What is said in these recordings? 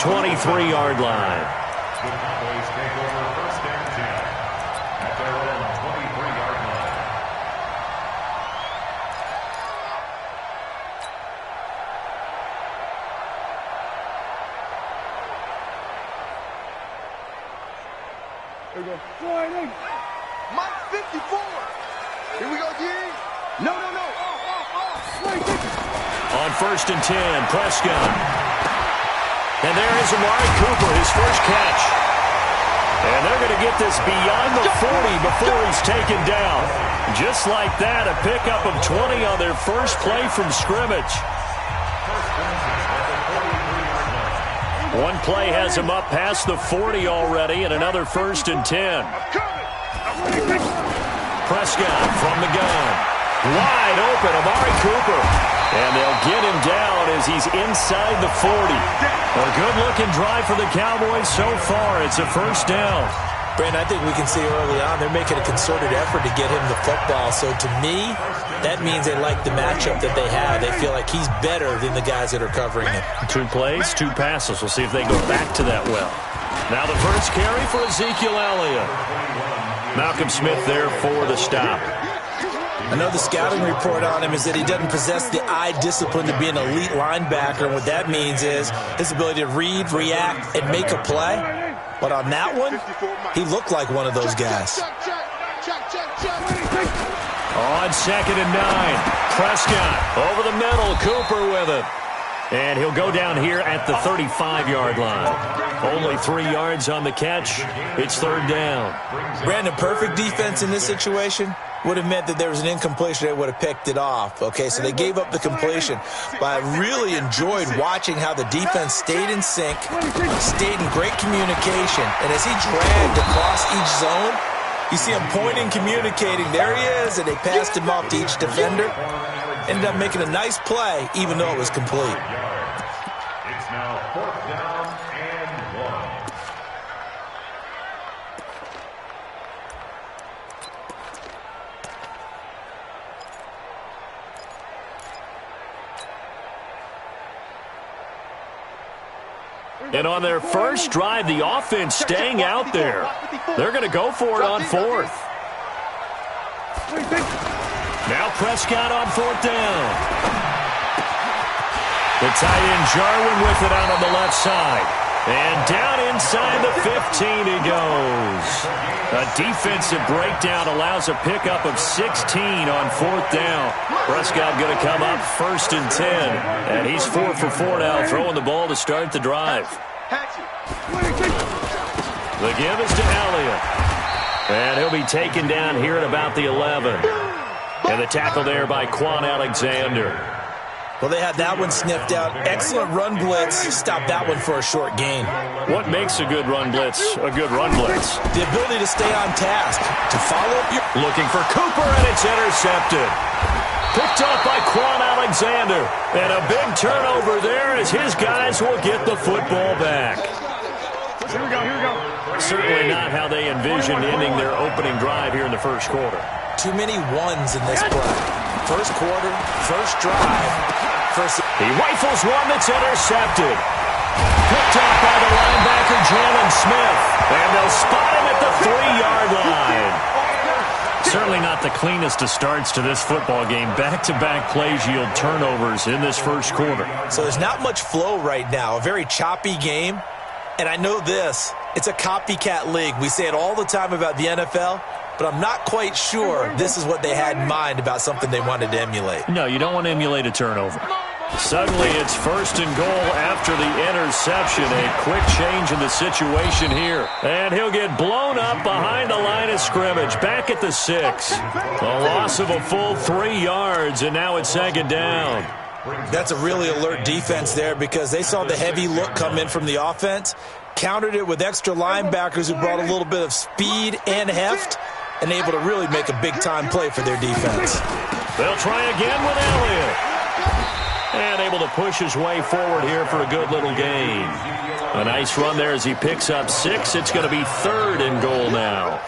23-yard line. The Cowboys take over first and 10 at their own 23-yard line. Here we go. Sliding. Mike 54. Here we go, D. No. On first and 10, Prescott. And there is Amari Cooper, his first catch. And they're going to get this beyond the 40 before he's taken down. Just like that, a pickup of 20 on their first play from scrimmage. One play has him up past the 40 already, and another first and 10. Prescott from the gun. Wide open, Amari Cooper. And they'll get him down as he's inside the 40. A good-looking drive for the Cowboys so far. It's a first down. Brandon, I think we can see early on they're making a concerted effort to get him the football. So to me, that means they like the matchup that they have. They feel like he's better than the guys that are covering him. 2 plays, 2 passes. We'll see if they go back to that well. Now the first carry for Ezekiel Elliott. Malcolm Smith there for the stop. I know the scouting report on him is that he doesn't possess the eye discipline to be an elite linebacker. And what that means is his ability to read, react, and make a play. But on that one, he looked like one of those guys. On second and 9, Prescott over the middle, Cooper with it. And he'll go down here at the 35-yard line. Only 3 yards on the catch. It's third down. Brandon, perfect defense in this situation would have meant that there was an incompletion. They would have picked it off. Okay, so they gave up the completion. But I really enjoyed watching how the defense stayed in sync, stayed in great communication. And as he dragged across each zone, you see him pointing, communicating. There he is, and they passed him off to each defender. Ended up making a nice play, even though it was complete. It's now fourth down and 1. And on their first drive, the offense staying out there. They're going to go for it on fourth. Now Prescott on fourth down. The tight end Jarwin with it out on the left side. And down inside the 15 he goes. A defensive breakdown allows a pickup of 16 on fourth down. Prescott going to come up first and 10. And he's 4 for 4 now, throwing the ball to start the drive. The give is to Elliott. And he'll be taken down here at about the 11. And the tackle there by Quan Alexander. Well, they had that one sniffed out. Excellent run blitz. Stop that one for a short gain. What makes a good run blitz a good run blitz? The ability to stay on task, to follow up your... Looking for Cooper, and it's intercepted. Picked up by Quan Alexander. And a big turnover there as his guys will get the football back. Here we go. Certainly not how they envisioned ending their opening drive here in the first quarter. Too many ones in this play. First quarter, first drive. He rifles one that's intercepted. Picked up by the linebacker, Jalen Smith. And they'll spot him at the 3-yard line. Certainly not the cleanest of starts to this football game. Back-to-back plays yield turnovers in this first quarter. So there's not much flow right now. A very choppy game. And I know this. It's a copycat league. We say it all the time about the NFL. But I'm not quite sure this is what they had in mind about something they wanted to emulate. No, you don't want to emulate a turnover. Suddenly it's first and goal after the interception. A quick change in the situation here. And he'll get blown up behind the line of scrimmage. Back at the 6. A loss of a full 3 yards, and now it's second down. That's a really alert defense there because they saw the heavy look come in from the offense, countered it with extra linebackers who brought a little bit of speed and heft, and able to really make a big-time play for their defense. They'll try again with Elliott. And able to push his way forward here for a good little gain. A nice run there as he picks up 6. It's going to be third and goal now.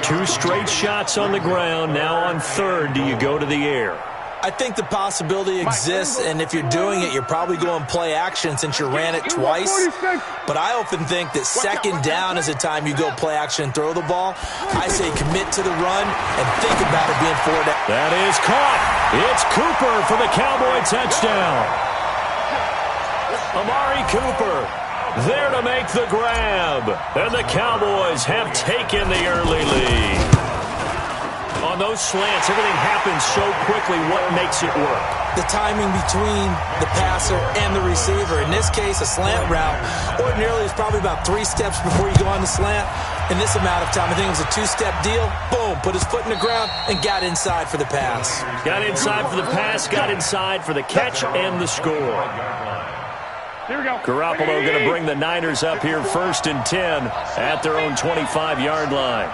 2 straight shots on the ground. Now on third, do you go to the air? I think the possibility exists, and if you're doing it, you're probably going play action since you ran it twice. But I often think that second down is the time you go play action and throw the ball. I say commit to the run and think about it being forward. That is caught. It's Cooper for the Cowboy touchdown. Amari Cooper there to make the grab. And the Cowboys have taken the early lead. On those slants, everything happens so quickly. What makes it work? The timing between the passer and the receiver. In this case, a slant route ordinarily is probably about 3 steps before you go on the slant. In this amount of time, I think it was a 2-step deal. Boom, put his foot in the ground and got inside for the pass. Got inside for the pass, got inside for the catch and the score. Here we go. Garoppolo going to bring the Niners up here 1st and 10 at their own 25-yard line.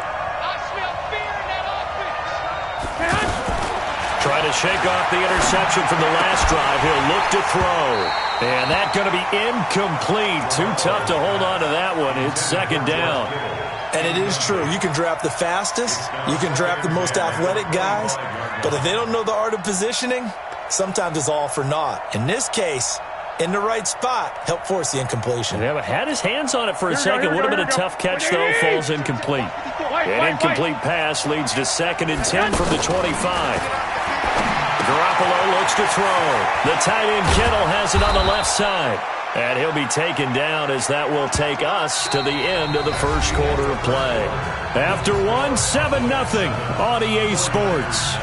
Trying to shake off the interception from the last drive. He'll look to throw. And that's going to be incomplete. Too tough to hold on to that one. It's 2nd down. And it is true. You can draft the fastest. You can draft the most athletic guys. But if they don't know the art of positioning, sometimes it's all for naught. In this case, in the right spot, help force the incompletion. Yeah, but had his hands on it for a second. Would have been a tough catch, though. Falls incomplete. An incomplete pass leads to 2nd and 10 from the 25. Garoppolo looks to throw. The tight end Kittle has it on the left side. And he'll be taken down as that will take us to the end of the first quarter of play. After 7-0 on EA Sports.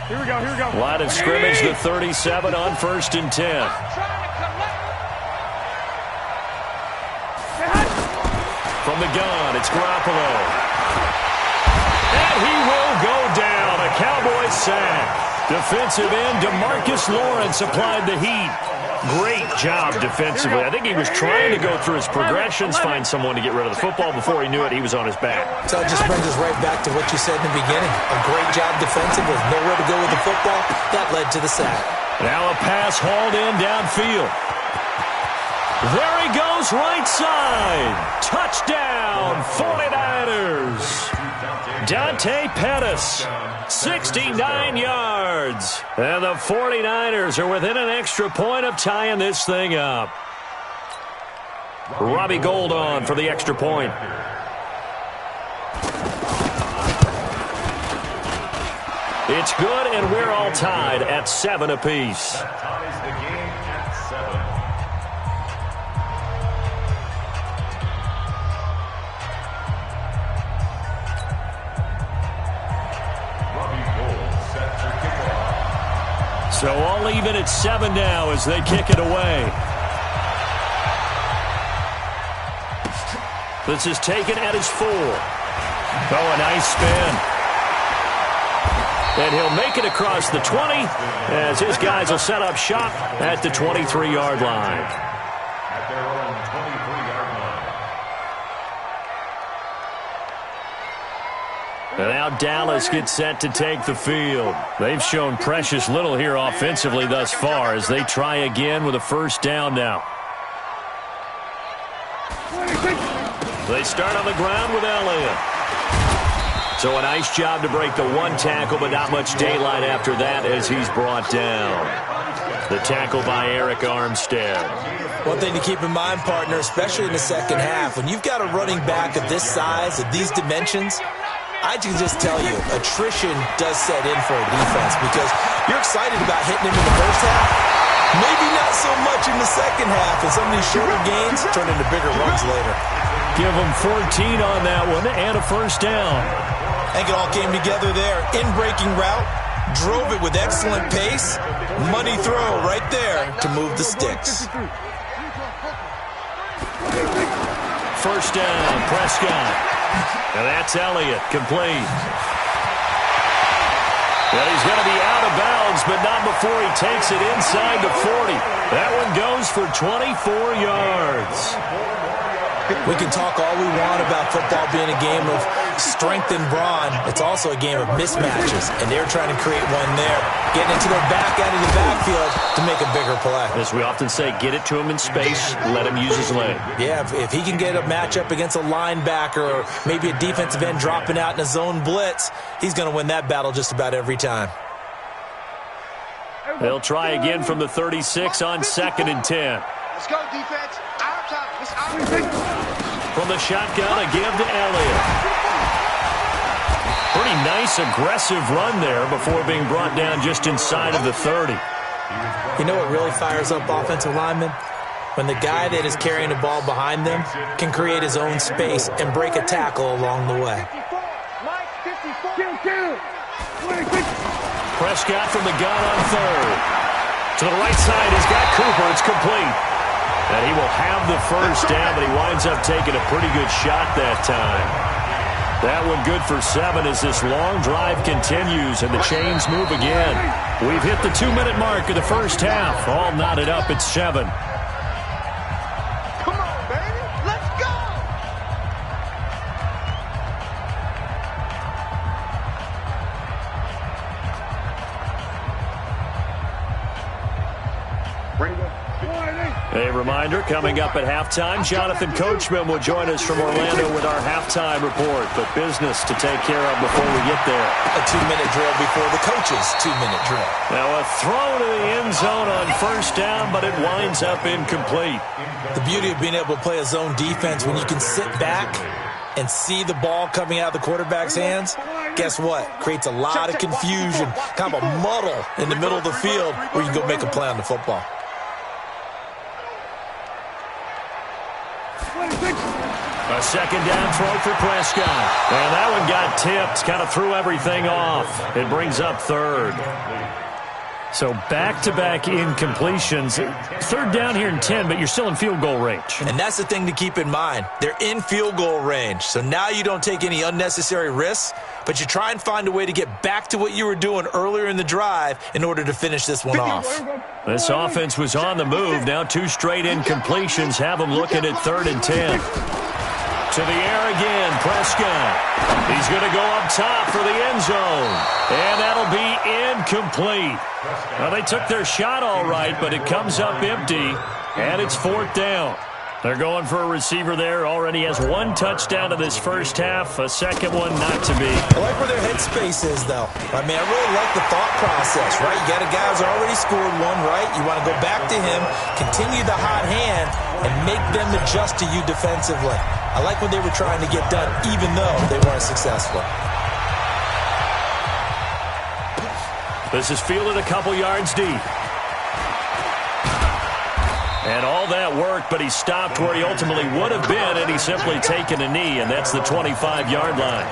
Here we go, here we go. Line of scrimmage, the 37 on 1st and 10. From the gun, it's Garoppolo. And he will go down. A Cowboys sack. Defensive end DeMarcus Lawrence applied the heat. Great job defensively. I think he was trying to go through his progressions, find someone to get rid of the football. Before he knew it, he was on his back. So it just brings us right back to what you said in the beginning. A great job defensively. Nowhere to go with the football. That led to the sack. Now a pass hauled in downfield. There he goes, right side. Touchdown, 49ers. Dante Pettis, 69 yards. And the 49ers are within an extra point of tying this thing up. Robbie Gould on for the extra point. It's good, and we're all tied at 7 apiece. So all even at 7 now as they kick it away. This is taken at his 4. Oh, a nice spin. And he'll make it across the 20 as his guys will set up shop at the 23-yard line. At their own 23-yard line. And now Dallas gets set to take the field. They've shown precious little here offensively thus far as they try again with a 1st down now. They start on the ground with Elliott. So a nice job to break the 1 tackle, but not much daylight after that as he's brought down. The tackle by Eric Armstead. One thing to keep in mind, partner, especially in the second half, when you've got a running back of this size, of these dimensions, I can just tell you, attrition does set in for a defense because you're excited about hitting him in the first half. Maybe not so much in the second half, and some of these shorter gains turn into bigger runs later. Give him 14 on that one and a 1st down. I think it all came together there. In-breaking route, drove it with excellent pace. Money throw right there to move the sticks. 1st down, Prescott. And that's Elliott, complete. Well, he's going to be out of bounds, but not before he takes it inside the 40. That one goes for 24 yards. We can talk all we want about football being a game of strength and brawn. It's also a game of mismatches, and they're trying to create one there, getting into their back end of the backfield to make a bigger play. As we often say, get it to him in space, let him use his leg. Yeah, if he can get a matchup against a linebacker or maybe a defensive end dropping out in a zone blitz, he's going to win that battle just about every time. They'll try again from the 36 on 2nd and 10. Let's go, defense. Our time. It's our time. From the shotgun, a give to Elliott. Pretty nice, aggressive run there before being brought down just inside of the 30. You know what really fires up offensive linemen? When the guy that is carrying the ball behind them can create his own space and break a tackle along the way. Prescott from the gun on 3rd. To the right side, he's got Cooper. It's complete. And he will have the first down, but he winds up taking a pretty good shot that time. That one good for 7 as this long drive continues and the chains move again. We've hit the 2-minute mark of the first half. All knotted up at 7. Come on, baby. Let's go. A reminder, coming up at halftime, Jonathan Coachman will join us from Orlando with our halftime report. But business to take care of before we get there. A 2-minute drill before the coach's 2-minute drill. Now a throw to the end zone on first down, but it winds up incomplete. The beauty of being able to play a zone defense when you can sit back and see the ball coming out of the quarterback's hands, guess what? Creates a lot of confusion, kind of a muddle in the middle of the field where you can go make a play on the football. A second down throw for Prescott. And that one got tipped, kind of threw everything off. It brings up 3rd. So back-to-back incompletions. 3rd down here in 10, but you're still in field goal range. And that's the thing to keep in mind. They're in field goal range. So now you don't take any unnecessary risks, but you try and find a way to get back to what you were doing earlier in the drive in order to finish this one off. This offense was on the move. Now 2 straight incompletions have them looking at 3rd and 10. To the air again, Prescott. He's going to go up top for the end zone. And that'll be incomplete. Well, they took their shot all right, but it comes up empty, and it's 4th down. They're going for a receiver there. Already has 1 touchdown in this first half. A second one not to be. I like where their headspace is, though. I mean, I really like the thought process, right? You got a guy who's already scored 1, right? You want to go back to him, continue the hot hand, and make them adjust to you defensively. I like what they were trying to get done, even though they weren't successful. This is fielded a couple yards deep. And all that worked, but he stopped where he ultimately would have been, and he's simply taken a knee, and that's the 25-yard line.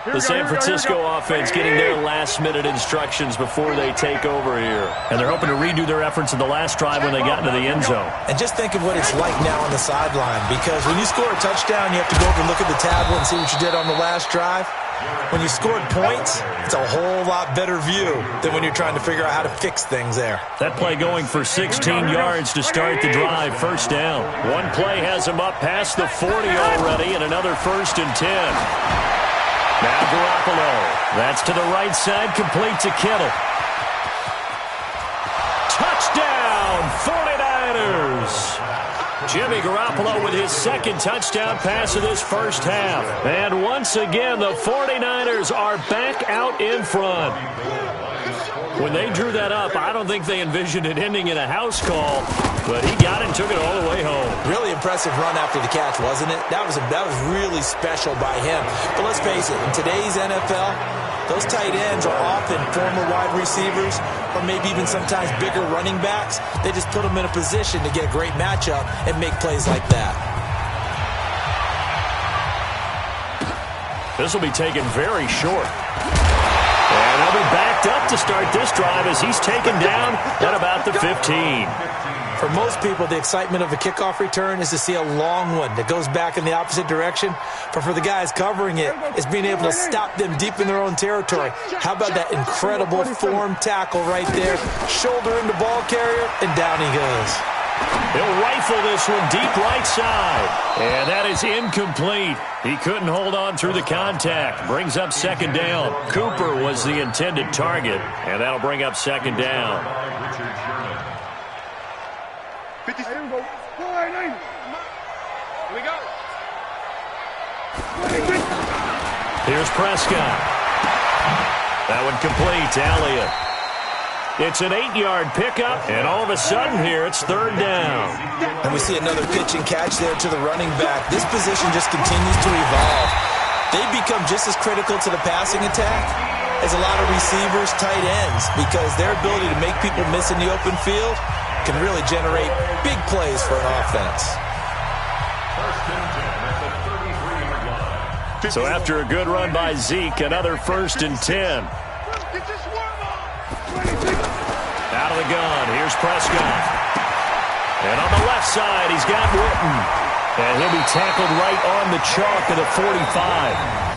The San Francisco offense getting their last-minute instructions before they take over here. And they're hoping to redo their efforts in the last drive when they got into the end zone. And just think of what it's like now on the sideline, because when you score a touchdown, you have to go over and look at the tablet and see what you did on the last drive. When you scored points, it's a whole lot better view than when you're trying to figure out how to fix things there. That play going for 16 yards to start the drive, first down. One play has him up past the 40 already, and another 1st and 10. Now Garoppolo. That's to the right side, complete to Kittle. Touchdown, 49ers! Jimmy Garoppolo with his 2nd touchdown pass of this first half. And once again, the 49ers are back out in front. When they drew that up, I don't think they envisioned it ending in a house call, but he got it and took it all the way home. Really impressive run after the catch, wasn't it? That was really special by him. But let's face it, in today's NFL, those tight ends are often former wide receivers or maybe even sometimes bigger running backs. They just put them in a position to get a great matchup and make plays like that. This will be taken very short. And they'll be backed up to start this drive as he's taken down at about the 15. For most people, the excitement of a kickoff return is to see a long one that goes back in the opposite direction. But for the guys covering it, it's being able to stop them deep in their own territory. How about that incredible form tackle right there? Shoulder into ball carrier, and down he goes. He'll rifle this one deep right side. And that is incomplete. He couldn't hold on through the contact. Brings up second down. Cooper was the intended target, and that'll bring up second down. 50. Here we go. Here we go. Here's Prescott. That one complete to Elliott. It's an 8-yard pickup, and all of a sudden here it's third down. And we see another pitch and catch there to the running back. This position just continues to evolve. They become just as critical to the passing attack as a lot of receivers, tight ends, because their ability to make people miss in the open field can really generate big plays for an offense. So after a good run by Zeke, another 1st and 10. Out of the gun, here's Prescott. And on the left side, he's got Witten. And he'll be tackled right on the chalk of the 45.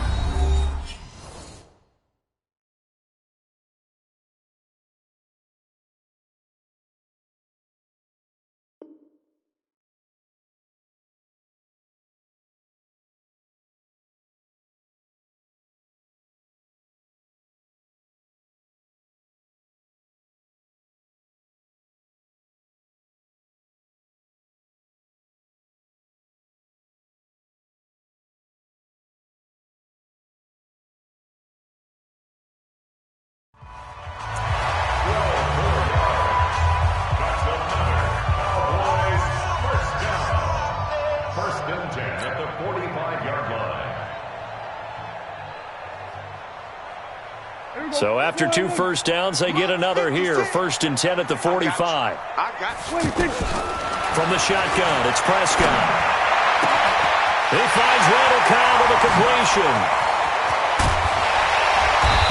So after 2 first downs, they get another here. 1st and 10 at the 45. From the shotgun, it's Prescott. He finds Randall Cobb with a completion.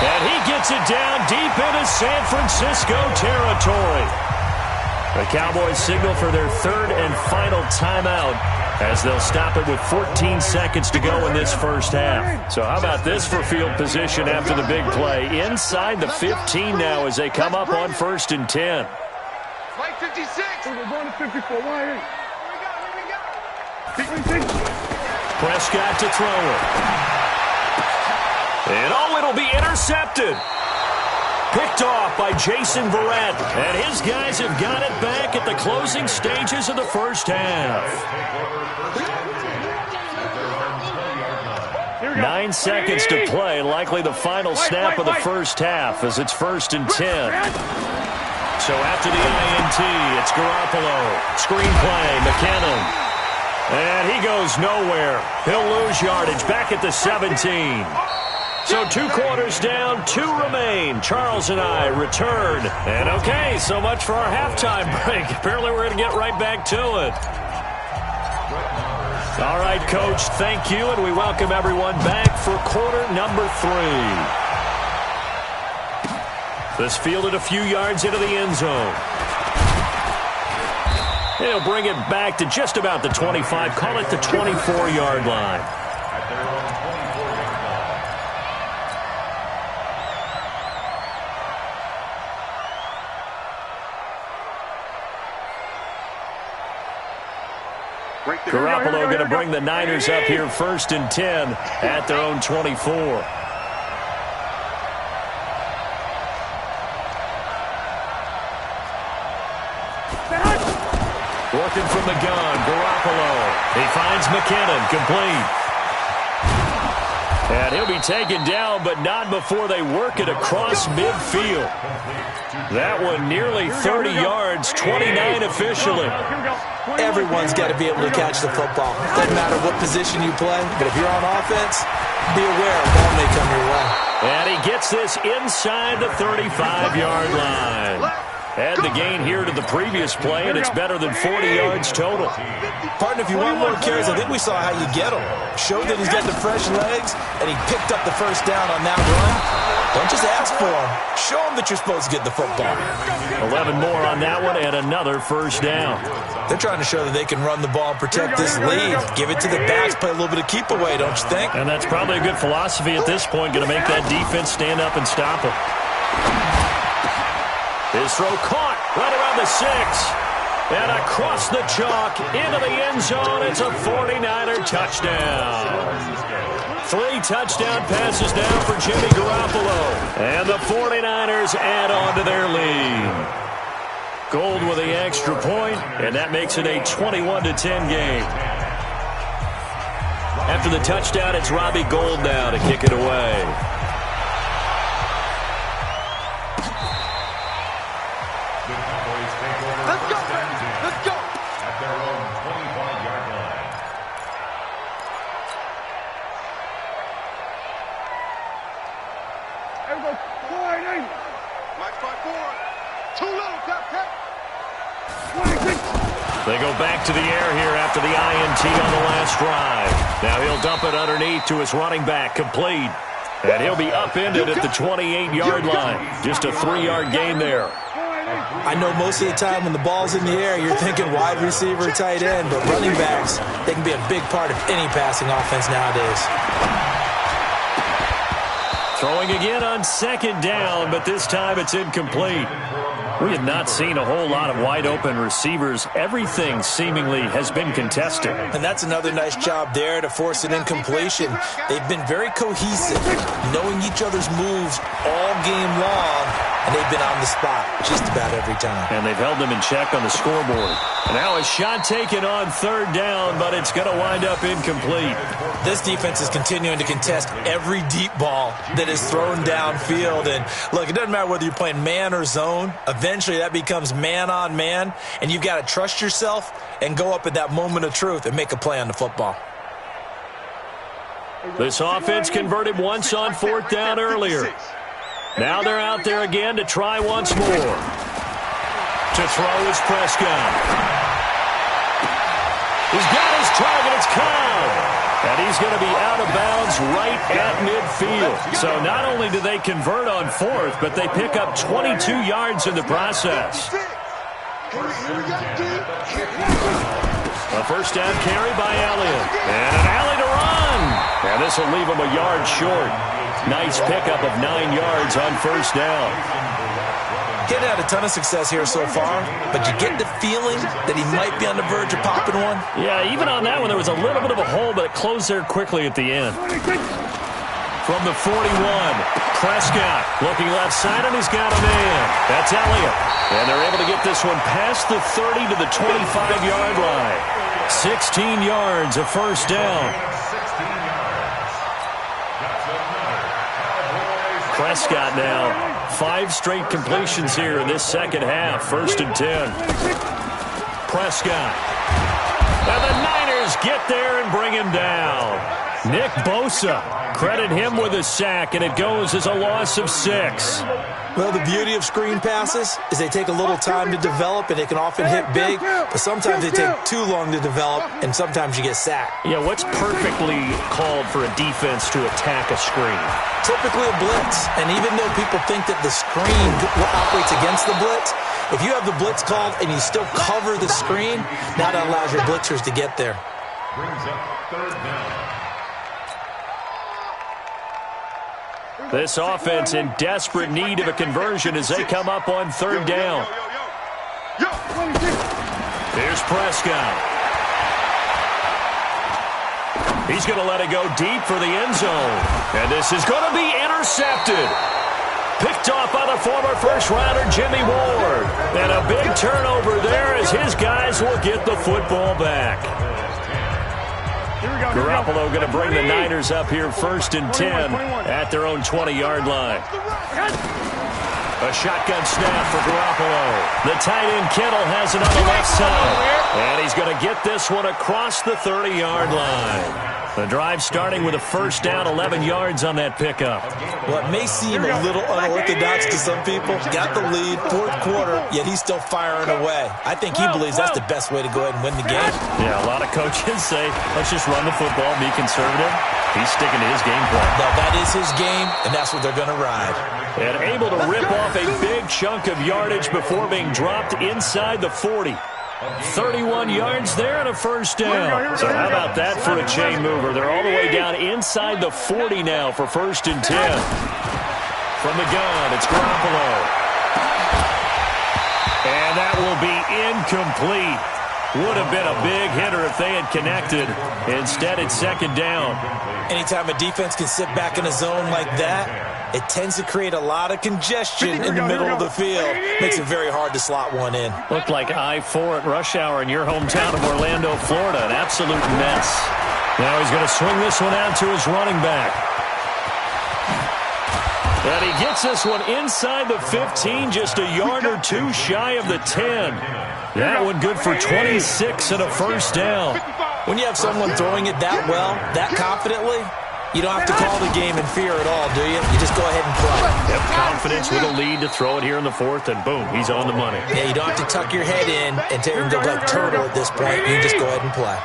And he gets it down deep into San Francisco territory. The Cowboys signal for their 3rd and final timeout, as they'll stop it with 14 seconds to go in this first half. So how about this for field position after the big play? Inside the 15 now as they come up on 1st and 10. Play 56. We're going to 54. Why? Prescott to throw it. And it'll be intercepted. Picked off by Jason Verrett. And his guys have got it back at the closing stages of the first half. 9 seconds to play, likely the final snap of the first half as it's 1st and 10. So after the INT, it's Garoppolo. Screenplay, McKinnon. And he goes nowhere. He'll lose yardage back at the 17. So 2 quarters down, 2 remain. Charles and I return. And okay, so much for our halftime break. Apparently we're going to get right back to it. All right, Coach, thank you, and we welcome everyone back for quarter number 3. This fielded a few yards into the end zone. He'll bring it back to just about the 25, call it the 24-yard line. Garoppolo going to bring the Niners up here 1st and 10 at their own 24. Working from the gun, Garoppolo. He finds McKinnon, complete. And he'll be taken down, but not before they work it across midfield. That one nearly 30 yards, 29 officially. Everyone's got to be able to catch the football. Doesn't matter what position you play, but if you're on offense, be aware a ball may come your way. And he gets this inside the 35-yard line. Add the gain here to the previous play, and it's better than 40 yards total. Partner, if you want more carries, I think we saw how you get them. Showed that he's got the fresh legs, and he picked up the first down on that run. Don't just ask for him. Show him that you're supposed to get the football. 11 more on that one, and another first down. They're trying to show that they can run the ball and protect this lead. Give it to the backs, play a little bit of keep away, don't you think? And that's probably a good philosophy at this point, going to make that defense stand up and stop him. His throw caught right around the 6. And across the chalk, into the end zone, it's a 49er touchdown. 3 touchdown passes now for Jimmy Garoppolo. And the 49ers add on to their lead. Gold with the extra point, and that makes it a 21-10 game. After the touchdown, it's Robbie Gould now to kick it away. Let's go, baby. Let's go. At their own 25-yard line. Everybody, quiet in. Mike 5-4. Too little, Cap. 26. They go back to the air here after the INT on the last drive. Now he'll dump it underneath to his running back, complete. And he'll be upended at the 28-yard line. Just a 3-yard gain there. I know most of the time when the ball's in the air, you're thinking wide receiver, tight end, but running backs, they can be a big part of any passing offense nowadays. Throwing again on 2nd down, but this time it's incomplete. We have not seen a whole lot of wide-open receivers. Everything seemingly has been contested. And that's another nice job there to force an incompletion. They've been very cohesive, knowing each other's moves all game long, and they've been on the spot just about every time. And they've held them in check on the scoreboard. And now a shot taken on 3rd down, but it's going to wind up incomplete. This defense is continuing to contest every deep ball that is thrown downfield. And look, it doesn't matter whether you're playing man or zone. Eventually that becomes man on man, and you've got to trust yourself and go up at that moment of truth and make a play on the football. This offense converted once on 4th down earlier. Now they're out there again to try once more. To throw is Prescott. He's got his target. It's Cobb. And he's going to be out of bounds right at midfield. So not only do they convert on 4th, but they pick up 22 yards in the process. A first down carry by Elliott. And an alley to run. And this will leave him a yard short. Nice pickup of 9 yards on 1st down. Getting had a ton of success here so far, but you get the feeling that he might be on the verge of popping one. Yeah, even on that one, there was a little bit of a hole, but it closed there quickly at the end. From the 41, Prescott looking left side, and he's got a man. That's Elliott. And they're able to get this one past the 30 to the 25-yard line. 16 yards, a first down. Prescott now, 5 straight completions here in this second half. 1st and 10. Prescott. And the Niners get there and bring him down. Nick Bosa, credit him with a sack, and it goes as a loss of 6. Well, the beauty of screen passes is they take a little time to develop, and they can often hit big, but sometimes they take too long to develop, and sometimes you get sacked. Yeah, what's perfectly called for a defense to attack a screen? Typically a blitz, and even though people think that the screen operates against the blitz, if you have the blitz called and you still cover the screen, now that allows your blitzers to get there. Brings up 3rd down. This offense in desperate need of a conversion as they come up on 3rd down. Here's Prescott. He's going to let it go deep for the end zone. And this is going to be intercepted. Picked off by the former first-rounder Jimmy Ward. And a big turnover there as his guys will get the football back. Garoppolo going to bring the Niners up here 1st and 10 at their own 20-yard line. A shotgun snap for Garoppolo. The tight end Kittle has it on the left side. And he's going to get this one across the 30-yard line. The drive starting with a first down, 11 yards on that pickup. Well, it may seem a little unorthodox to some people. Got the lead, 4th quarter, yet he's still firing away. I think he believes that's the best way to go ahead and win the game. Yeah, a lot of coaches say, let's just run the football, be conservative. He's sticking to his game plan. No, that is his game, and that's what they're going to ride. And able to rip off a big chunk of yardage before being dropped inside the 40. 31 yards there and a first down. So how about that for a chain mover? They're all the way down inside the 40 now for 1st and 10. From the gun, it's Garoppolo. And that will be incomplete. Would have been a big hitter if they had connected. Instead, it's second down. Anytime a defense can sit back in a zone like that, it tends to create a lot of congestion in the middle of the field. Makes it very hard to slot one in. Looked like I-4 at rush hour in your hometown of Orlando, Florida. An absolute mess. Now he's going to swing this one out to his running back. And he gets this one inside the 15, just a yard or two shy of the 10. That one good for 26 and a first down. When you have someone throwing it that well, that confidently, you don't have to call the game in fear at all, do you? You just go ahead and play. Yep, confidence with a lead to throw it here in the fourth, and boom, he's on the money. Yeah, you don't have to tuck your head in and look like turtle at this point. You just go ahead and play.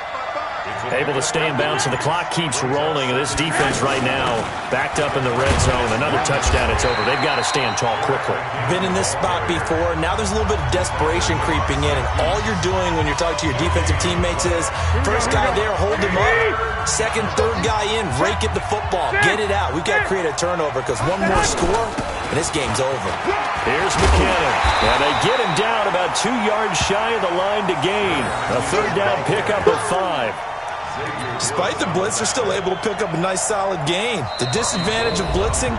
Able to stay in bounds, and the clock keeps rolling. And this defense right now backed up in the red zone. Another touchdown, it's over. They've got to stand tall quickly. Been in this spot before. Now there's a little bit of desperation creeping in, and all you're doing when you're talking to your defensive teammates is, first guy there, hold him up. Second, third guy in, rake at the football. Get it out. We've got to create a turnover because one more score, and this game's over. Here's McKinnon. And they get him down about 2 yards shy of the line to gain. A third down pickup of 5. Despite the blitz, they're still able to pick up a nice solid gain. The disadvantage of blitzing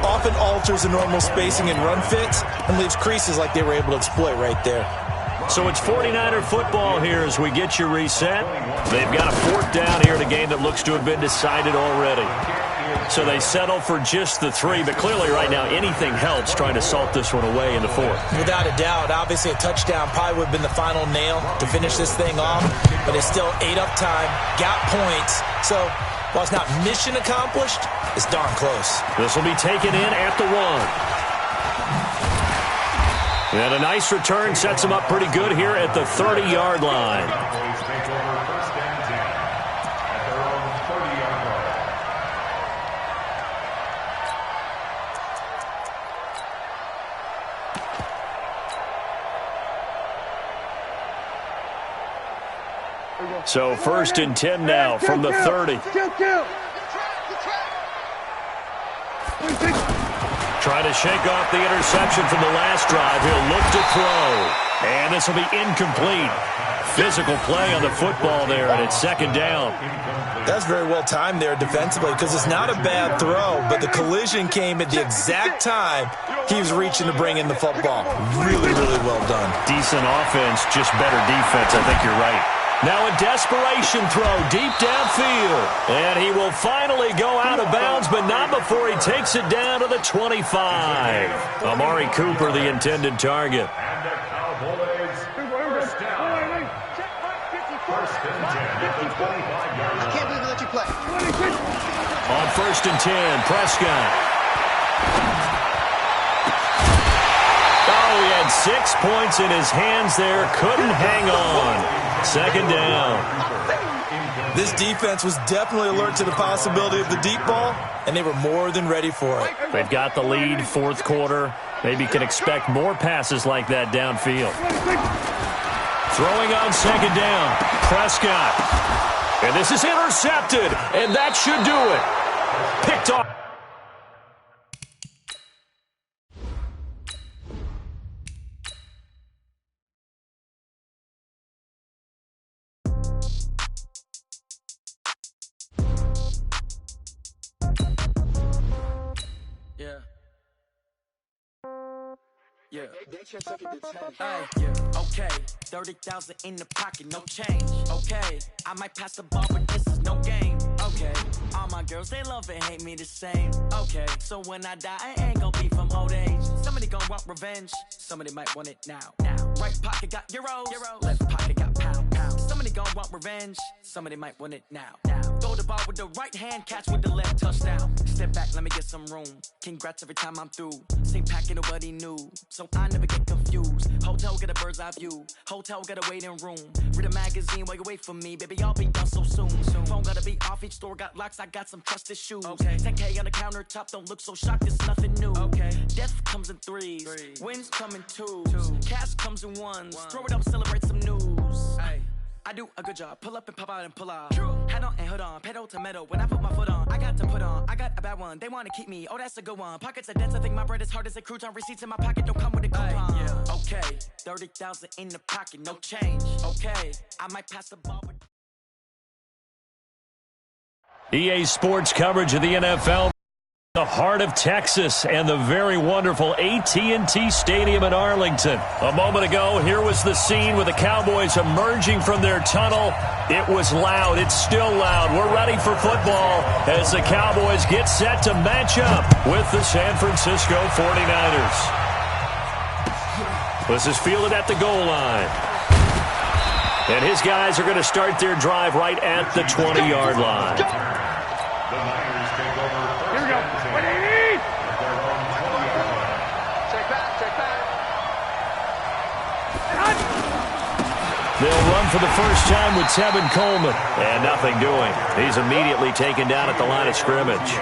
often alters the normal spacing and run fits and leaves creases like they were able to exploit right there. So it's 49er football here as we get you reset. They've got a fourth down here in a game that looks to have been decided already. So they settle for just the 3, but clearly right now anything helps trying to salt this one away in the fourth. Without a doubt, obviously a touchdown probably would have been the final nail to finish this thing off, but it's still ate up time, got points. So while it's not mission accomplished, it's darn close. This will be taken in at the 1. And a nice return sets them up pretty good here at the 30-yard line. So 1st and 10 now from the 30. Trying to shake off the interception from the last drive. He'll look to throw. And this will be incomplete. Physical play on the football there, and it's second down. That's very well timed there defensively because it's not a bad throw, but the collision came at the exact time he was reaching to bring in the football. Really, really well done. Decent offense, just better defense. I think you're right. Now a desperation throw deep downfield. And he will finally go out of bounds, but not before he takes it down to the 25. Amari Cooper, the intended target. And the Cowboys first down. First and 10 at the 25-yard line. I can't believe they let you play. On 1st and 10, Prescott. Oh, he had 6 points in his hands there. Couldn't hang on. Second down. This defense was definitely alert to the possibility of the deep ball, and they were more than ready for it. They've got the lead, fourth quarter. Maybe can expect more passes like that downfield. Throwing on second down, Prescott. And this is intercepted, and that should do it. Picked off. Yeah. Yeah. Okay. 30,000 in the pocket, no change. Okay. I might pass the ball, but this is no game. Okay. All my girls, they love and hate me the same. Okay. So when I die, I ain't gonna be from old age. Somebody gonna want revenge. Somebody might want it now. Right pocket got euros. Left pocket got pound. Somebody gonna want revenge. Somebody might want it now. Throw the ball with the right hand, catch with the left, touchdown. Step back, let me get some room. Congrats every time I'm through. Same packet, nobody knew. So I never get confused. Hotel got a bird's eye view. Hotel got a waiting room. Read a magazine while you wait for me. Baby, I'll be done so soon. Phone gotta be off, each store got locks. I got some trusted shoes. 10K on the countertop, don't look so shocked, it's nothing new. Death comes in threes. Wins come in twos. Cash comes in ones. Throw it up, celebrate some news. I do a good job. Pull up and pop out and pull out. Head on and hood on. Pedal to metal. When I put my foot on, I got to put on. I got a bad one. They want to keep me. Oh, that's a good one. Pockets are dense. I think my bread is hard as a crouton. Receipts in my pocket don't come with a coupon. Okay, 30,000 in the pocket, no change. Okay, I might pass the ball. EA Sports coverage of the NFL. The heart of Texas and the very wonderful AT&T Stadium in Arlington. A moment ago, here was the scene with the Cowboys emerging from their tunnel. It was loud. It's still loud. We're ready for football as the Cowboys get set to match up with the San Francisco 49ers. This is fielded at the goal line. And his guys are going to start their drive right at the 20-yard line. The Niners take over. Here we go. What do you need? Their own 20-yard line. Check back, check back. They'll run for the first time with Tevin Coleman. And nothing doing. He's immediately taken down at the line of scrimmage.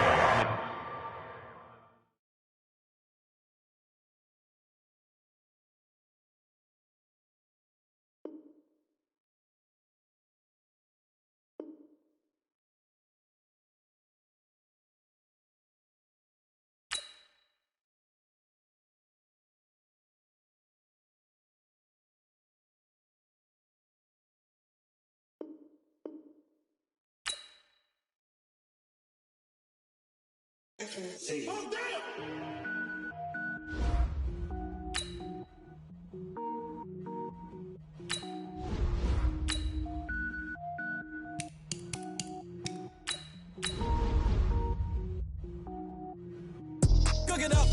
Cook it up,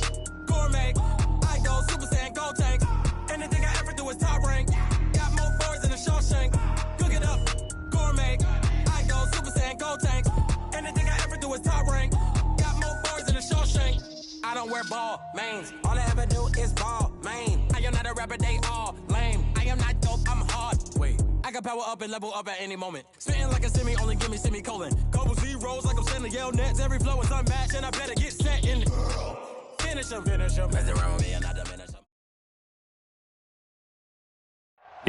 gourmet. I go Super Saiyan, go tank. Anything I ever do is top rank. Got more boards than a Shawshank. Cook it up, gourmet. I go Super Saiyan, go tank. Anything I ever do is top rank. Got more boards than a Shawshank. I don't wear ball mains. All I ever do is ball main. I am not a rapper, they all lame. I am not dope, I'm hard. Wait, I can power up and level up at any moment. Spitting like a semi, only give me semicolon. Couple zeros like I'm sending yell nets. Every flow is unmatched, and I better get set in. Finish him. Mess around with me and I diminish him.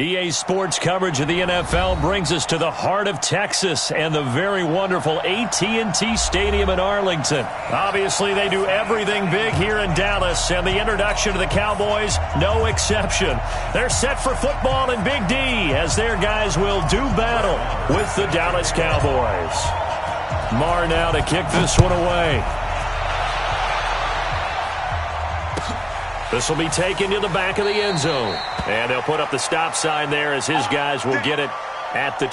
EA Sports coverage of the NFL brings us to the heart of Texas and the very wonderful AT&T Stadium in Arlington. Obviously, they do everything big here in Dallas, and the introduction to the Cowboys, no exception. They're set for football in Big D as their guys will do battle with the Dallas Cowboys. Marr now to kick this one away. This will be taken to the back of the end zone. And they'll put up the stop sign there as his guys will get it at the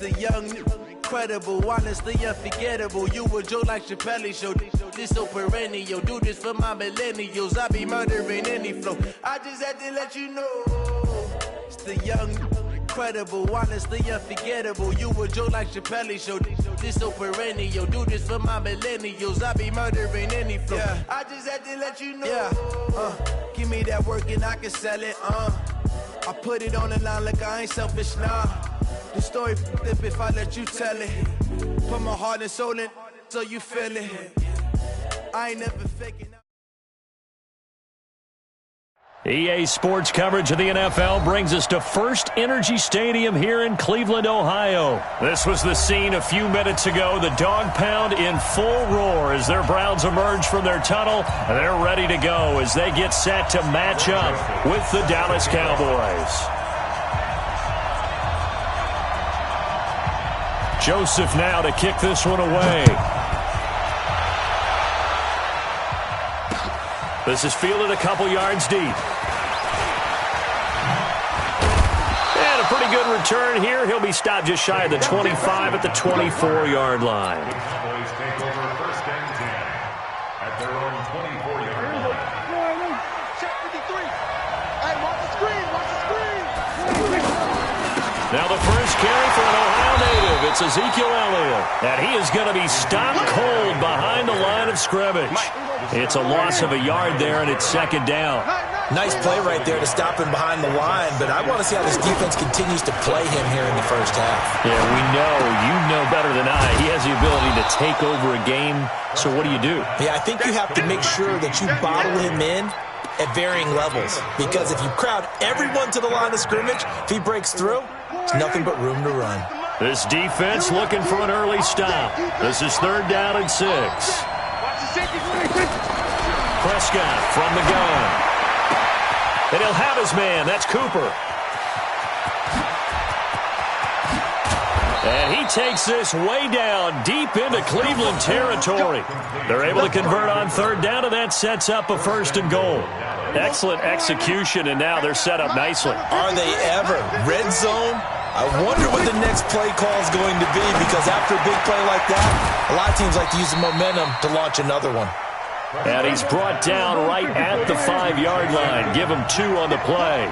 The young, incredible, honestly unforgettable. You a joke like Chappelle Show. This so perennial. Do this for my millennials. I be murdering any flow. I just had to let you know. It's the young, incredible, honestly unforgettable. You a joke like Chappelle Show. This so perennial. Do this for my millennials. I be murdering any flow. Yeah. I just had to let you know. Yeah. Give me that work and I can sell it. I put it on the line like I ain't selfish, nah. The story flip if I let you tell it. Put my heart and soul in so you feel it. I ain't never faking. EA Sports coverage of the NFL brings us to First Energy Stadium here in Cleveland, Ohio. This was the scene a few minutes ago. The dog pound in full roar as their Browns emerge from their tunnel. And they're ready to go as they get set to match up with the Dallas Cowboys. Joseph now to kick this one away. This is fielded a couple yards deep. And a pretty good return here. He'll be stopped just shy of the 25 at the 24-yard line. The Cowboys take over first and 10 at their own 24-yard line. Check 53. Hey, watch the screen, watch the screen. Now the first carry for an Ohio native. It's Ezekiel Elliott. And he is going to be stopped cold behind the line of scrimmage. It's a loss of a yard there, and it's second down. Nice play right there to stop him behind the line, but I want to see how this defense continues to play him here in the first half. Yeah, you know better than I. He has the ability to take over a game, so what do you do? Yeah, I think you have to make sure that you bottle him in at varying levels, because if you crowd everyone to the line of scrimmage, if he breaks through, there's nothing but room to run. This defense looking for an early stop. This is 3rd down and 6. Prescott from the gun. And he'll have his man. That's Cooper. And he takes this way down deep into Cleveland territory. They're able to convert on 3rd down, and that sets up a 1st and goal. Excellent execution, and now they're set up nicely. Are they ever? Red zone? I wonder what the next play call is going to be, because after a big play like that, a lot of teams like to use the momentum to launch another one. And he's brought down right at the 5-yard line. Give him 2 on the play.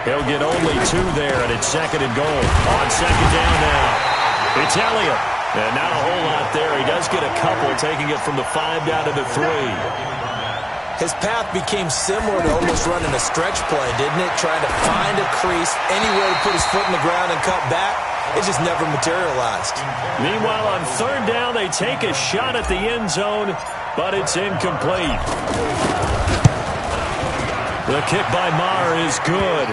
He'll get only 2 there, and it's 2nd and goal. On 2nd down now, it's Elliott. And not a whole lot there. He does get a couple, taking it from the 5 down to the 3. His path became similar to almost running a stretch play, didn't it? Trying to find a crease, anywhere to put his foot in the ground and cut back. It just never materialized. Meanwhile, on 3rd down, they take a shot at the end zone, but it's incomplete. The kick by Maher is good.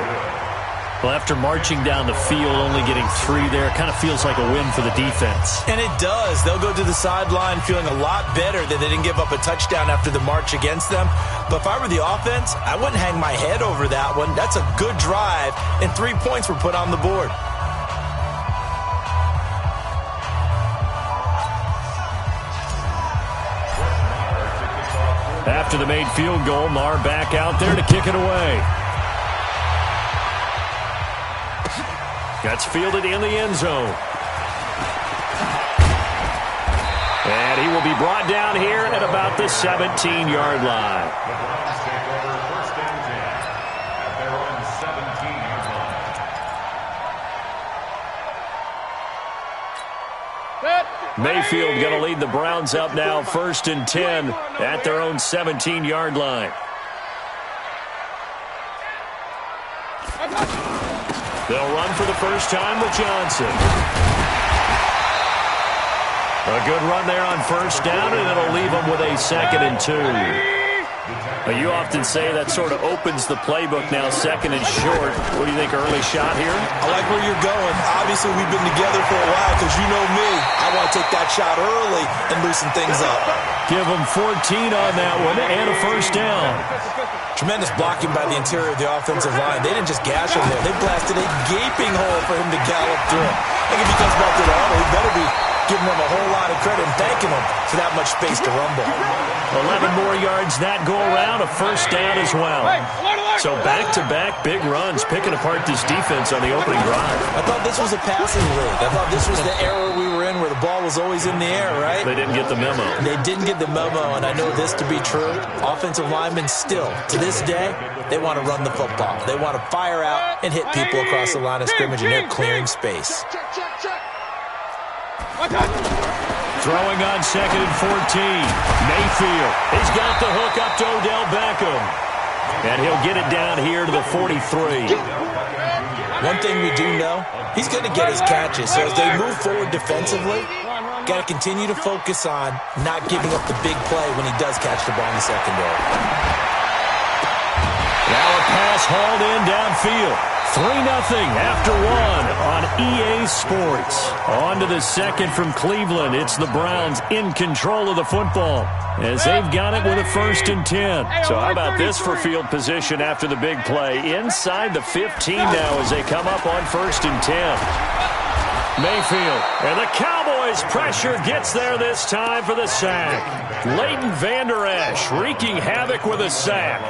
Well, after marching down the field, only getting 3 there, kind of feels like a win for the defense. And it does. They'll go to the sideline feeling a lot better that they didn't give up a touchdown after the march against them. But if I were the offense, I wouldn't hang my head over that one. That's a good drive, and 3 points were put on the board. After the made field goal, Maher back out there to kick it away. That's fielded in the end zone. And he will be brought down here at about the 17-yard line. Mayfield going to lead the Browns up now, 1st and 10 at their own 17-yard line. They'll run for the first time with Johnson. A good run there on 1st down, and it'll leave them with a 2nd and 2. You often say that sort of opens the playbook now, 2nd and short. What do you think, early shot here? I like where you're going. Obviously, we've been together for a while because you know me. I want to take that shot early and loosen things up. Give them 14 on that one and a 1st down. Tremendous blocking by the interior of the offensive line. They didn't just gash him there. They blasted a gaping hole for him to gallop through. I think if he comes back to the huddle, he better be giving them a whole lot of credit and thanking them for that much space to rumble. 11 more yards that go around, a 1st down as well. So back-to-back big runs, picking apart this defense on the opening drive. I thought this was a passing league. I thought this was the era we were in where the ball was always in the air, right? They didn't get the memo. They didn't get the memo, and I know this to be true. Offensive linemen still, to this day, they want to run the football. They want to fire out and hit people across the line of scrimmage, and they're clearing space. Throwing on 2nd and 14. Mayfield. He's got the hook up to Odell Beckham. And he'll get it down here to the 43. One thing we do know, he's going to get his catches. So as they move forward defensively, got to continue to focus on not giving up the big play when he does catch the ball in the secondary. Now a pass hauled in downfield. 3-0 after 1 on EA Sports. On to the 2nd from Cleveland. It's the Browns in control of the football as they've got it with a 1st and 10. So how about this for field position after the big play? Inside the 15 now as they come up on 1st and 10. Mayfield, and the Cowboys pressure gets there this time for the sack. Leighton Vander Esch wreaking havoc with a sack.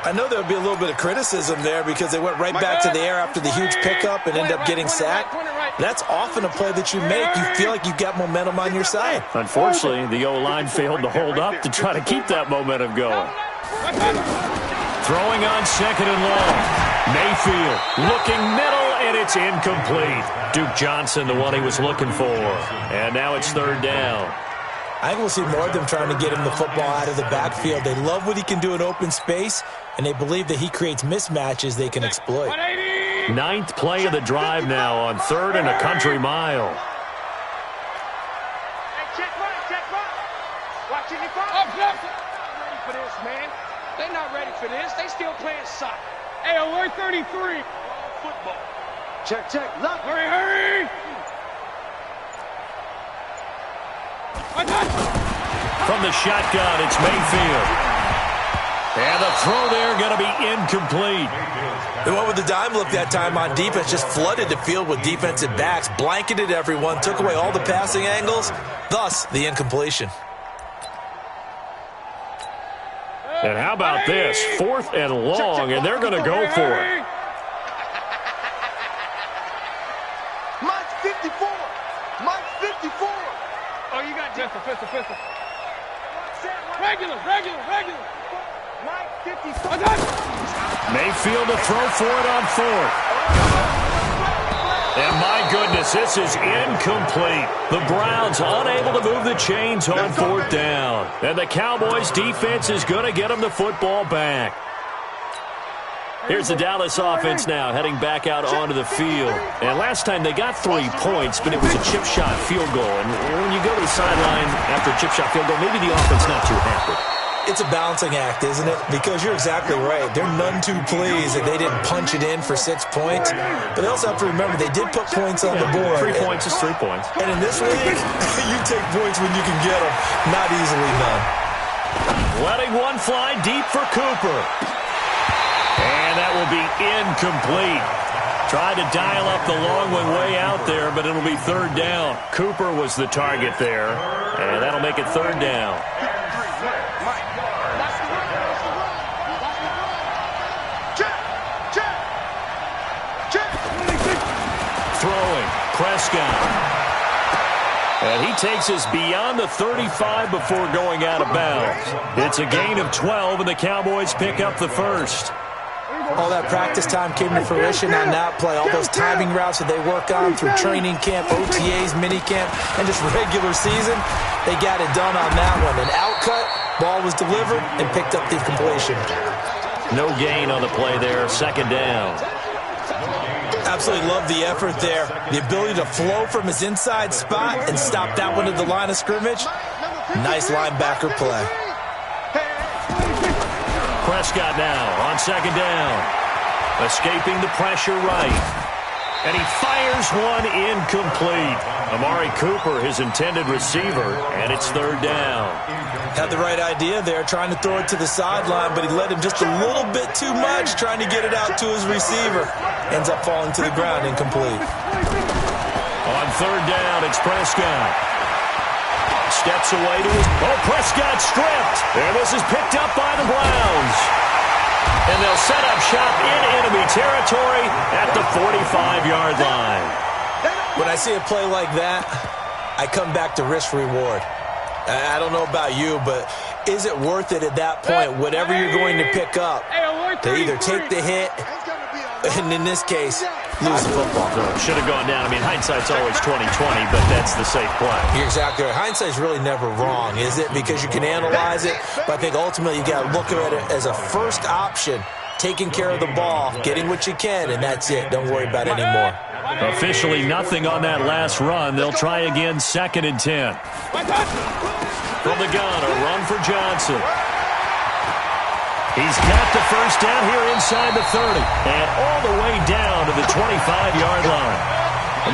I know there would be a little bit of criticism there because they went right back to the air after the huge pickup and ended up getting sacked. That's often a play that you make. You feel like you've got momentum on your side. Unfortunately, the O-line failed to hold up to try to keep that momentum going. Throwing on 2nd and long. Mayfield looking middle, and it's incomplete. Duke Johnson, the one he was looking for. And now it's 3rd down. I think we'll see more of them trying to get him the football out of the backfield. They love what he can do in open space, and they believe that he creates mismatches they can exploit. 9th play of the drive now on 3rd and a country mile. Hey, check right. Watch it, up, left. They're not ready for this, man. They're not ready for this. They still playing soccer. Hey, alert 33. Football. Check. Look. Hurry. From the shotgun, it's Mayfield. And the throw there going to be incomplete. They went with the dime look that time on defense, just flooded the field with defensive backs, blanketed everyone, took away all the passing angles, thus the incompletion. And how about this? 4th and long, and they're going to go for it. Mike's 54. Mike's 54. Oh, you got pistol. Regular. Mike 54. Mayfield to throw for it on 4th. And my goodness, this is incomplete. The Browns unable to move the chains on 4th down. And the Cowboys defense is going to get them the football back. Here's the Dallas offense now heading back out onto the field. And last time they got 3 points, but it was a chip shot field goal. And when you go to the sideline after a chip shot field goal, maybe the offense not too happy. It's a balancing act, isn't it? Because you're exactly right. They're none too pleased that they didn't punch it in for 6 points. But they also have to remember they did put points on the board. 3 points is 3 points. And in this league, you take points when you can get them. Not easily done. Letting one fly deep for Cooper. And that will be incomplete. Tried to dial up the long one way out there, but it'll be 3rd down. Cooper was the target there, and that'll make it 3rd down. Throwing, Prescott. And he takes us beyond the 35 before going out of bounds. It's a gain of 12, and the Cowboys pick up the first. All that practice time came to fruition on that play. All those timing routes that they work on through training camp, OTAs, minicamp, and just regular season, they got it done on that one. An outcut, ball was delivered, and picked up the completion. No gain on the play there, 2nd down. Absolutely love the effort there. The ability to flow from his inside spot and stop that one at the line of scrimmage. Nice linebacker play. Prescott now on 2nd down. Escaping the pressure right. And he fires one incomplete. Amari Cooper, his intended receiver, and it's 3rd down. Had the right idea there, trying to throw it to the sideline, but he led him just a little bit too much, trying to get it out to his receiver. Ends up falling to the ground incomplete. On 3rd down, it's Prescott. Steps away to his... Oh, Prescott stripped. And this is picked up by the Browns. And they'll set up shop in enemy territory at the 45-yard line. When I see a play like that, I come back to risk-reward. I don't know about you, but is it worth it at that point, whatever you're going to pick up, to either take the hit, and in this case, lose the football? Should have gone down. I mean, hindsight's always 20/20, but that's the safe play. You're exactly right. Hindsight's really never wrong, is it? Because you can analyze it, but I think ultimately you got to look at it as a first option, taking care of the ball, getting what you can, and that's it. Don't worry about it anymore. Officially nothing on that last run. They'll try again, 2nd and 10. From the gun, a run for Johnson. He's got the first down here inside the 30 and all the way down to the 25-yard line.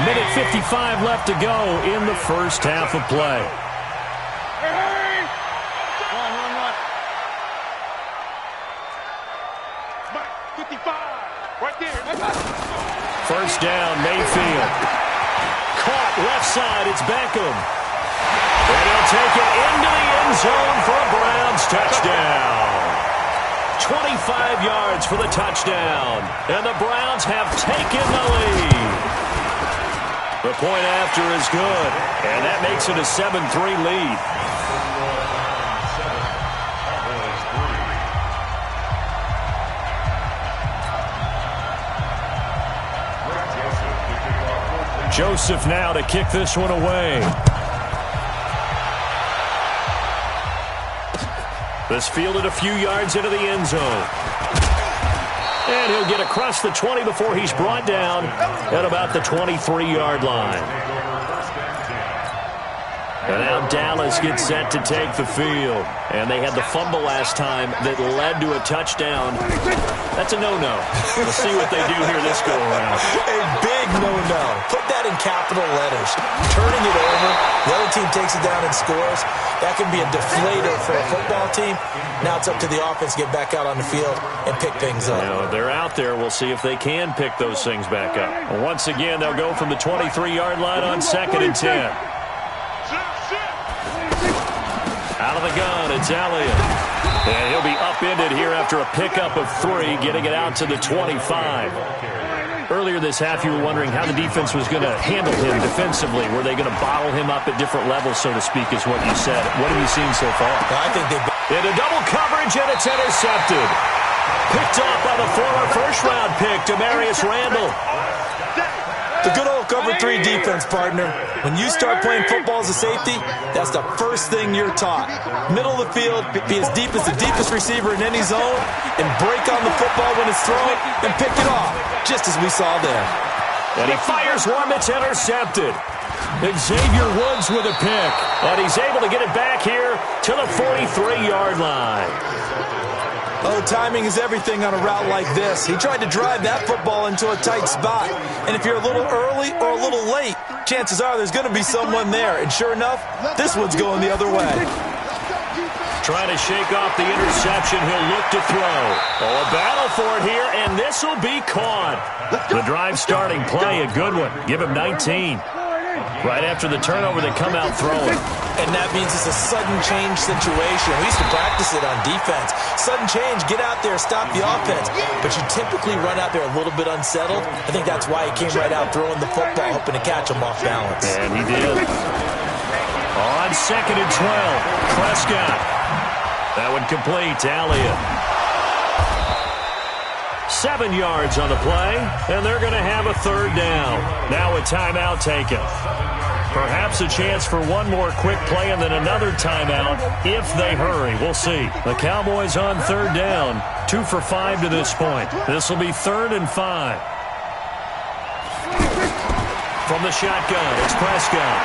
1:55 left to go in the first half of play. Run. 55. Right there. First down, Mayfield. Caught left side, it's Beckham. And he'll take it into the end zone for a Browns touchdown. 25 yards for the touchdown. And the Browns have taken the lead. The point after is good. And that makes it a 7-3 lead. Joseph now to kick this one away. This fielded a few yards into the end zone. And he'll get across the 20 before he's brought down at about the 23-yard line. And now Dallas gets set to take the field. And they had the fumble last time that led to a touchdown. That's a no-no. We'll see what they do here this go-around. A big no-no. Put that in capital letters. Turning it over, the other team takes it down and scores. That can be a deflator for a football team. Now it's up to the offense to get back out on the field and pick things up. Now, they're out there. We'll see if they can pick those things back up. And once again, they'll go from the 23-yard line on 2nd and 10. Out of the gun, it's Elliott. And he'll be upended here after a pickup of 3, getting it out to the 25. Earlier this half, you were wondering how the defense was going to handle him defensively. Were they going to bottle him up at different levels, so to speak, is what you said. What have you seen so far? I think they've been into double coverage, and it's intercepted. Picked off by the former first-round pick, Demarius Randall. the good old cover 3 defense, partner. When you start playing football as a safety, that's the first thing you're taught. Middle of the field, be as deep as the deepest receiver in any zone, and break on the football when it's thrown, and pick it off, just as we saw there. And he fires one that's intercepted. Xavier Woods with a pick, and he's able to get it back here to the 43-yard line. Oh, timing is everything on a route like this. He tried to drive that football into a tight spot. And if you're a little early or a little late, chances are there's going to be someone there. And sure enough, this one's going the other way. Trying to shake off the interception. He'll look to throw. Oh, a battle for it here, and this will be caught. The drive starting play, a good one. Give him 19. Right after the turnover, they come out throwing. And that means it's a sudden change situation. We used to practice it on defense. Sudden change, get out there, stop the offense. But you typically run out there a little bit unsettled. I think that's why he came right out throwing the football, hoping to catch him off balance. And he did. On 2nd and 12, Prescott. That one complete to Elliott. 7 yards on the play, and they're going to have a third down. Now a timeout taken. Perhaps a chance for one more quick play and then another timeout if they hurry. We'll see. The Cowboys on third down, 2 for 5 to this point. This will be 3rd and 5. From the shotgun, it's Prescott.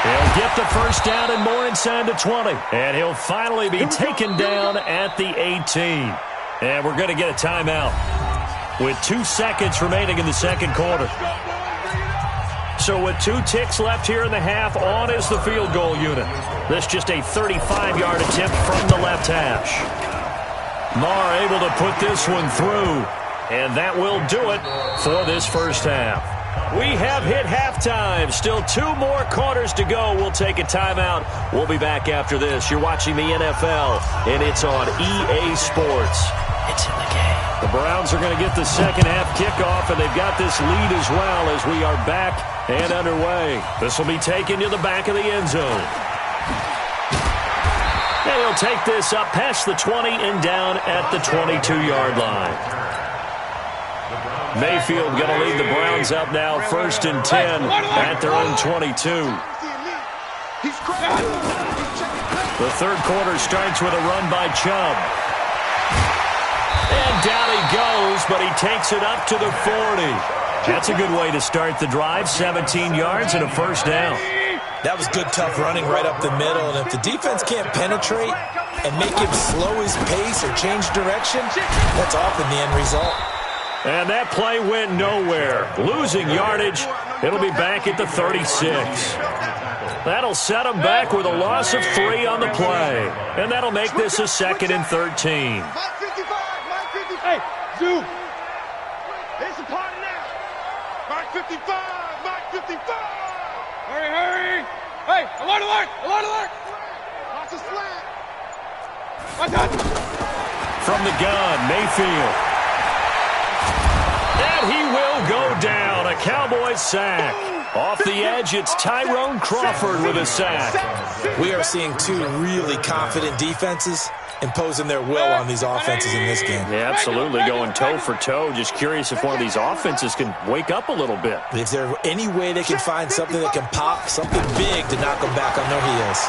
He'll get the first down and more inside the 20. And he'll finally be taken down at the 18. And we're going to get a timeout with 2 seconds remaining in the second quarter. So with 2 ticks left here in the half, on is the field goal unit. This just a 35-yard attempt from the left hash. Marr able to put this one through. And that will do it for this first half. We have hit halftime. Still 2 more quarters to go. We'll take a timeout. We'll be back after this. You're watching the NFL, and it's on EA Sports. It's in the game. The Browns are going to get the second half kickoff, and they've got this lead as well as we are back and underway. This will be taken to the back of the end zone. And he'll take this up past the 20 and down at the 22-yard line. Mayfield going to lead the Browns up now, 1st and 10 at their own 22. The third quarter starts with a run by Chubb. And down he goes, but he takes it up to the 40. That's a good way to start the drive, 17 yards and a first down. That was good, tough running right up the middle. And if the defense can't penetrate and make him slow his pace or change direction, that's often the end result. And that play went nowhere. Losing yardage. It'll be back at the 36. That'll set them back with a loss of 3 on the play. And that'll make this a 2nd and 13. Hey, Zoo. It's a party now. Mark 55. Mark 55. Hurry, hurry. Hey, alert, alert. Alert, alert. Watch the slant. Watch out. From the gun, Mayfield. And he will go down. A Cowboys sack. Off the edge, it's Tyrone Crawford with a sack. We are seeing 2 really confident defenses imposing their will on these offenses in this game. Yeah, absolutely, going toe for toe. Just curious if one of these offenses can wake up a little bit. Is there any way they can find something that can pop, something big to knock them back on their heels?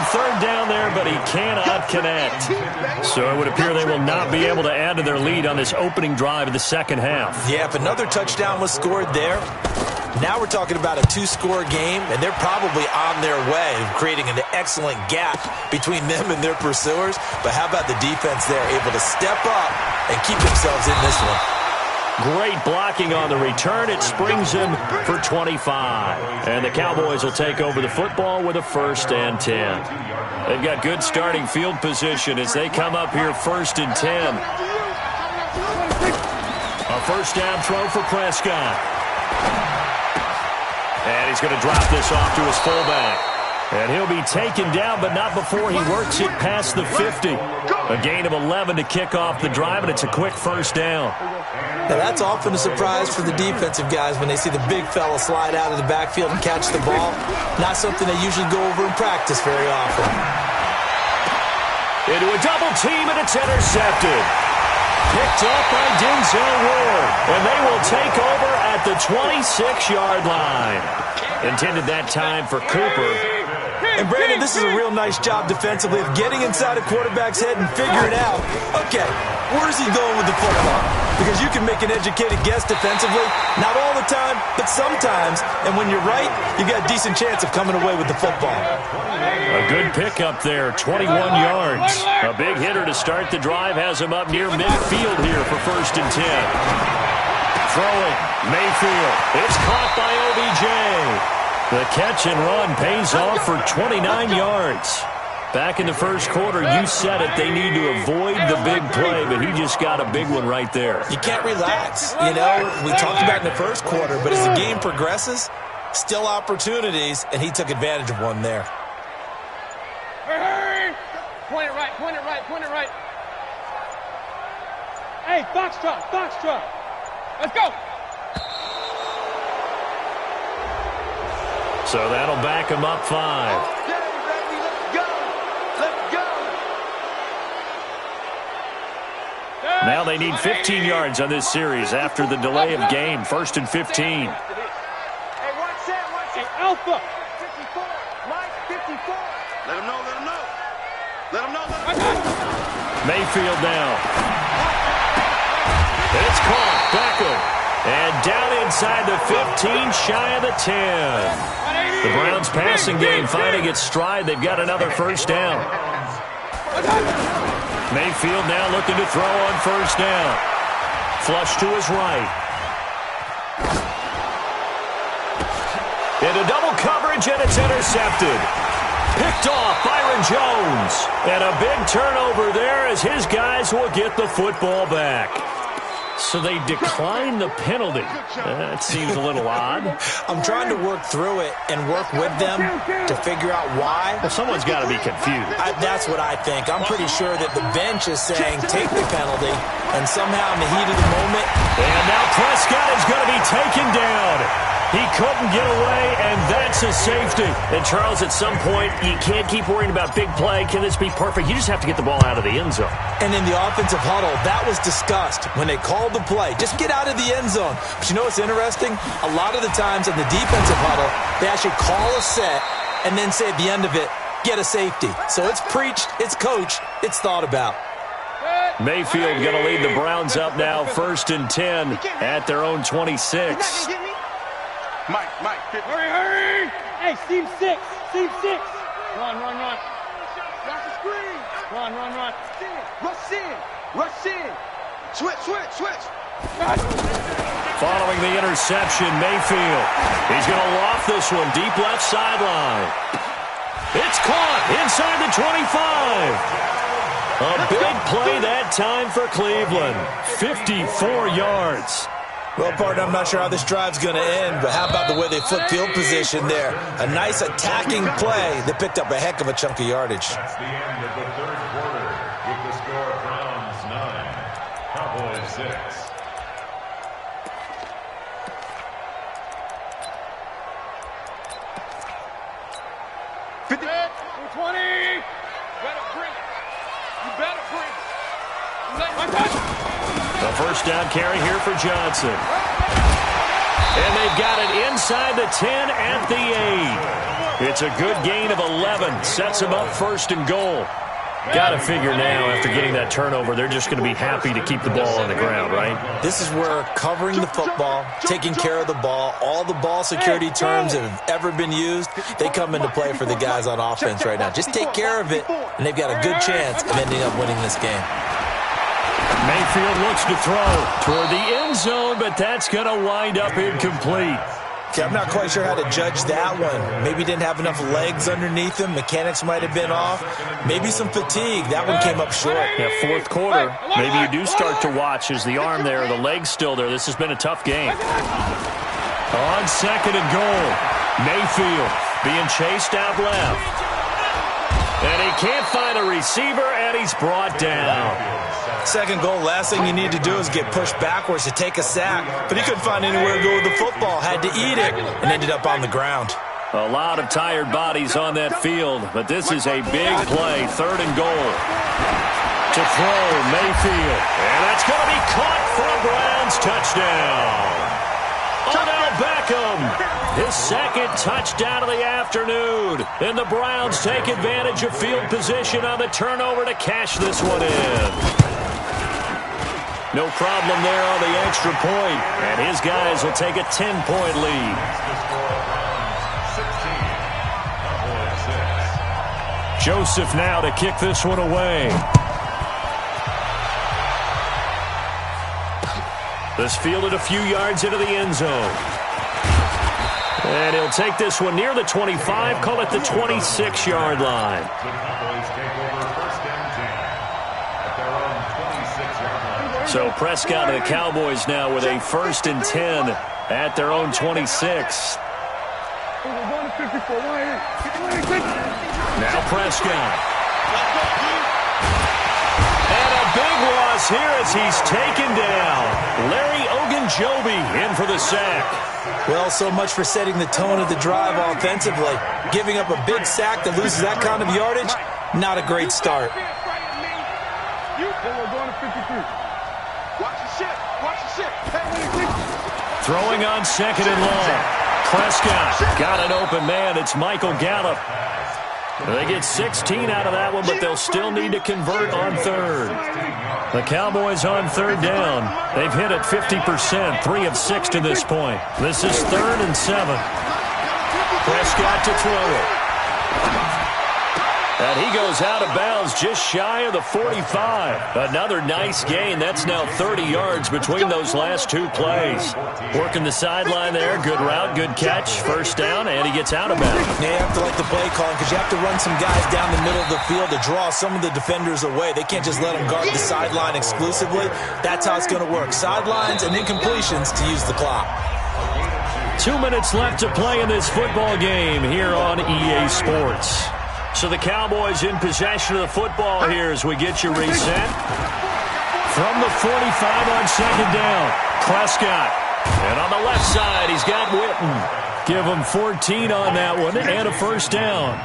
third down there, but he cannot connect. So it would appear they will not be able to add to their lead on this opening drive of the second half. Yeah, if another touchdown was scored there, now we're talking about a two-score game, and they're probably on their way of creating an excellent gap between them and their pursuers. But how about the defense there, able to step up and keep themselves in this one? Great blocking on the return. It springs him for 25. And the Cowboys will take over the football with a 1st and 10. They've got good starting field position as they come up here 1st and 10. A first down throw for Prescott. And he's going to drop this off to his fullback. And he'll be taken down, but not before he works it past the 50. A gain of 11 to kick off the drive, and it's a quick first down. Now that's often a surprise for the defensive guys when they see the big fella slide out of the backfield and catch the ball. Not something they usually go over in practice very often. Into a double team, and it's intercepted. Picked up by Denzel Ward, and they will take over at the 26-yard line. Intended that time for Cooper. And Brandon, this is a real nice job defensively of getting inside a quarterback's head and figuring out, okay, where's he going with the football? Because you can make an educated guess defensively, not all the time, but sometimes. And when you're right, you got a decent chance of coming away with the football. A good pickup there, 21 yards. A big hitter to start the drive has him up near midfield here for 1st and 10. Throwing, Mayfield. It's caught by OBJ. The catch and run pays off for 29 yards. Back in the first quarter, you said it, they need to avoid the big play, but he just got a big one right there. You can't relax. You know, we talked about in the first quarter, but as the game progresses, still opportunities, and he took advantage of one there. Hey! Point it right, point it right, point it right. Hey, Foxtrot. Let's go. So that'll back him up 5. Okay, baby, let's go. Let's go. Now they need 15 yards on this series after the delay of game. 1st and 15. Hey, watch that. Hey, Alpha. 54. Mike, 54. Let him know. Mayfield now. It's caught. Beckham. And down inside the 15, shy of the 10. The Browns passing game finding its stride. They've got another first down. Mayfield now looking to throw on first down. Flush to his right. Into double coverage, and it's intercepted. Picked off Byron Jones. And a big turnover there as his guys will get the football back. So they decline the penalty. That seems a little odd. I'm trying to work through it and work with them to figure out why. Well, someone's got to be confused. That's what I think. I'm pretty sure that the bench is saying take the penalty, and somehow in the heat of the moment. And now Prescott is going to be taken down. He couldn't get away, and that's a safety. And, Charles, at some point, you can't keep worrying about big play. Can this be perfect? You just have to get the ball out of the end zone. And in the offensive huddle, that was discussed when they called the play. Just get out of the end zone. But you know what's interesting? A lot of the times in the defensive huddle, they actually call a set and then say at the end of it, get a safety. So it's preached, it's coached, it's thought about. Mayfield going to lead the Browns up now, 1st and 10 at their own 26. Mike. Hurry. Hey, seam 6. Run. Watch the screen. Run. Rush in. Switch. Following the interception, Mayfield. He's going to loft this one deep left sideline. It's caught inside the 25. A big play that time for Cleveland. 54 yards. Well, partner, I'm not sure how this drive's going to end, but how about the way they flip field position there? A nice attacking play that picked up a heck of a chunk of yardage. That's the end of the third quarter with the score Browns 9, Cowboys 6. The first down carry here for Johnson. And they've got it inside the 10 at the 8. It's a good gain of 11. Sets them up first and goal. Got to figure now, after getting that turnover, they're just going to be happy to keep the ball on the ground, right? This is where covering the football, taking care of the ball, all the ball security terms that have ever been used, they come into play for the guys on offense right now. Just take care of it, and they've got a good chance of ending up winning this game. Mayfield looks to throw toward the end zone, but that's going to wind up incomplete. Okay, I'm not quite sure how to judge that one. Maybe didn't have enough legs underneath him. Mechanics might have been off. Maybe some fatigue. That one came up short. Yeah, fourth quarter. Maybe you do start to watch as the arm there, the leg's still there. This has been a tough game. On second and goal, Mayfield being chased out left. And he can't find a receiver, and he's brought down. Second goal, last thing you need to do is get pushed backwards to take a sack. But he couldn't find anywhere to go with the football, had to eat it, and ended up on the ground. A lot of tired bodies on that field, but this is a big play, third and goal. To throw, Mayfield. And that's going to be caught for a Browns touchdown. Odell Beckham, his second touchdown of the afternoon. And the Browns take advantage of field position on the turnover to cash this one in. No problem there on the extra point, and his guys will take a 10-point lead. Joseph now to kick this one away. This fielded a few yards into the end zone. And he'll take this one near the 25, call it the 26-yard line. So Prescott and the Cowboys now with a 1st and 10 at their own 26. Now Prescott. And a big loss here as he's taken down. Larry Ogunjobi in for the sack. Well, so much for setting the tone of the drive offensively. Giving up a big sack that loses that kind of yardage, not a great start. Throwing on second and long. Prescott got an open man. It's Michael Gallup. They get 16 out of that one, but they'll still need to convert on third. The Cowboys on third down. They've hit it 50%, 3 of 6 to this point. This is 3rd and 7. Prescott to throw it. And he goes out of bounds just shy of the 45. Another nice gain. That's now 30 yards between those last two plays. Working the sideline there. Good route, good catch. First down, and he gets out of bounds. Yeah, you have to like the play calling because you have to run some guys down the middle of the field to draw some of the defenders away. They can't just let them guard the sideline exclusively. That's how it's going to work. Sidelines and incompletions to use the clock. 2 minutes left to play in this football game here on EA Sports. So the Cowboys in possession of the football here as we get you reset. From the 45 on second down, Prescott. And on the left side, he's got Witten. Give him 14 on that one and a first down.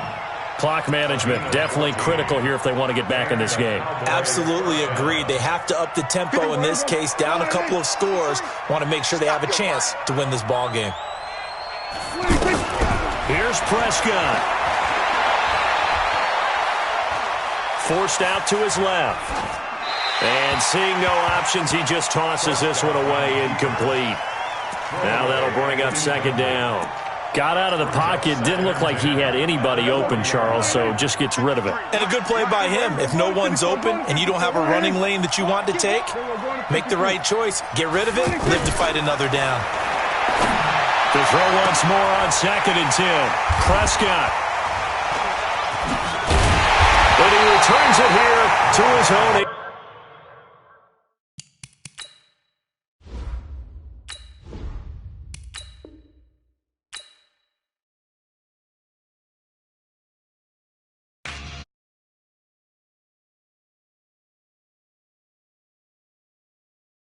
Clock management definitely critical here if they want to get back in this game. Absolutely agreed. They have to up the tempo in this case, down a couple of scores. Want to make sure they have a chance to win this ball game. Here's Prescott. Forced out to his left. And seeing no options, he just tosses this one away incomplete. Now that'll bring up second down. Got out of the pocket. Didn't look like he had anybody open, Charles, so just gets rid of it. And a good play by him. If no one's open and you don't have a running lane that you want to take, make the right choice. Get rid of it. Live to fight another down. To throw once more on second and 10. Prescott. But he returns it here to his own.